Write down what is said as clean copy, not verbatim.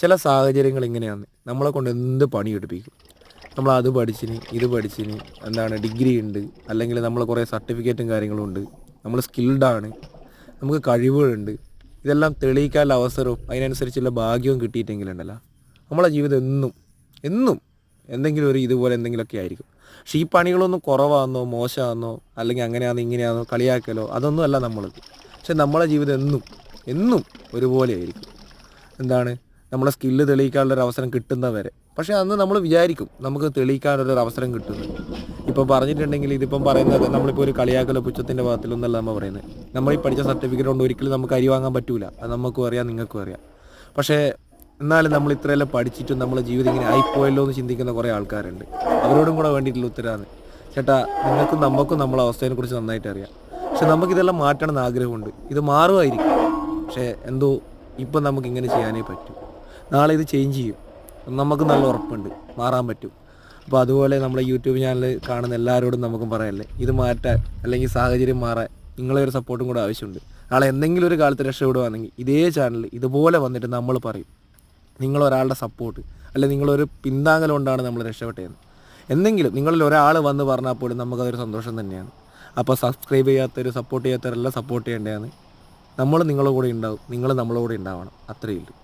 ചില സാഹചര്യങ്ങൾ ഇങ്ങനെയാണ് നമ്മളെ കൊണ്ട് എന്ത് പണി എടുപ്പിക്കും. നമ്മൾ അത് പഠിച്ചിന് ഇത് പഠിച്ചിന് ഡിഗ്രി ഉണ്ട്, അല്ലെങ്കിൽ നമ്മൾ കുറേ സർട്ടിഫിക്കറ്റും കാര്യങ്ങളും ഉണ്ട്, നമ്മൾ സ്കിൽഡാണ്, നമുക്ക് കഴിവുകളുണ്ട്. ഇതെല്ലാം തെളിയിക്കാനുള്ള അവസരവും അതിനനുസരിച്ചുള്ള ഭാഗ്യവും കിട്ടിയിട്ടെങ്കിലുണ്ടല്ലോ നമ്മളെ ജീവിതം എന്നും എന്നും എന്തെങ്കിലും ഒരു ഇതുപോലെ എന്തെങ്കിലുമൊക്കെ ആയിരിക്കും. പക്ഷേ ഈ പണികളൊന്നും കുറവാണെന്നോ മോശമാണെന്നോ അല്ലെങ്കിൽ അങ്ങനെയാണെന്നോ ഇങ്ങനെയാണെന്നോ കളിയാക്കലോ അതൊന്നും അല്ല നമ്മൾക്ക്. പക്ഷെ നമ്മളെ ജീവിതം എന്നും എന്നും ഒരുപോലെ ആയിരിക്കും. എന്താണ് നമ്മളെ സ്കില്ല് തെളിയിക്കാനുള്ളൊരു അവസരം കിട്ടുന്നവരെ. പക്ഷേ അന്ന് നമ്മൾ വിചാരിക്കും നമുക്ക് തെളിയിക്കാനുള്ളൊരു അവസരം കിട്ടുന്നത്. ഇപ്പോൾ പറഞ്ഞിട്ടുണ്ടെങ്കിൽ ഇതിപ്പം പറയുന്നത് നമ്മളിപ്പോൾ ഒരു കളിയാക്കലോ പുച്ഛത്തിൻ്റെ ഭാഗത്തിലൊന്നല്ല നമ്മൾ പറയുന്നത്. നമ്മൾ ഈ പഠിച്ച സർട്ടിഫിക്കറ്റ് കൊണ്ട് ഒരിക്കലും നമുക്ക് അരി വാങ്ങാൻ പറ്റൂല. അത് നമുക്കും അറിയാം, നിങ്ങൾക്കും അറിയാം. പക്ഷേ എന്നാലും നമ്മൾ ഇത്രയെല്ലാം പഠിച്ചിട്ടും നമ്മളെ ജീവിതം ഇങ്ങനെ ആയിപ്പോയല്ലോ എന്ന് ചിന്തിക്കുന്ന കുറേ ആൾക്കാരുണ്ട്. അവരോടും കൂടെ വേണ്ടിയിട്ടുള്ള ഉത്തരവാണ്. ചേട്ടാ, നിങ്ങൾക്കും നമുക്കും നമ്മളെ അവസ്ഥയെക്കുറിച്ച് നന്നായിട്ട് അറിയാം. പക്ഷെ നമുക്കിതെല്ലാം മാറ്റണം എന്ന് ആഗ്രഹമുണ്ട്. ഇത് മാറുമായിരിക്കും. പക്ഷേ എന്തോ ഇപ്പം നമുക്കിങ്ങനെ ചെയ്യാനേ പറ്റൂ. നാളെ ഇത് ചേഞ്ച് ചെയ്യും. നമുക്ക് നല്ല ഉറപ്പുണ്ട് മാറാൻ പറ്റും. അപ്പോൾ അതുപോലെ നമ്മളെ യൂട്യൂബ് ചാനൽ കാണുന്ന എല്ലാവരോടും നമുക്കും പറയല്ലേ, ഇത് മാറ്റാൻ അല്ലെങ്കിൽ സാഹചര്യം മാറാൻ നിങ്ങളെ ഒരു സപ്പോർട്ടും കൂടെ ആവശ്യമുണ്ട്. നാളെ എന്തെങ്കിലും ഒരു കാലത്ത് രക്ഷപ്പെടുകയാണെങ്കിൽ ഇതേ ചാനൽ ഇതുപോലെ വന്നിട്ട് നമ്മൾ പറയും നിങ്ങളൊരാളുടെ സപ്പോർട്ട് അല്ലെങ്കിൽ നിങ്ങളൊരു പിന്താങ്ങൽ കൊണ്ടാണ് നമ്മൾ രക്ഷപ്പെട്ടതെന്ന്. എന്തെങ്കിലും നിങ്ങളിൽ ഒരാൾ വന്ന് പറഞ്ഞാൽ പോലും നമുക്കതൊരു സന്തോഷം തന്നെയാണ്. അപ്പോൾ സബ്സ്ക്രൈബ് ചെയ്യാത്തവർ സപ്പോർട്ട് ചെയ്യാത്തവരെല്ലാം സപ്പോർട്ട് ചെയ്യേണ്ടതാണ്. നമ്മൾ നിങ്ങളുടെ കൂടെ ഉണ്ടാവും, നിങ്ങൾ നമ്മളെ കൂടെ ഉണ്ടാവണം. അത്രയേ ഉള്ളൂ.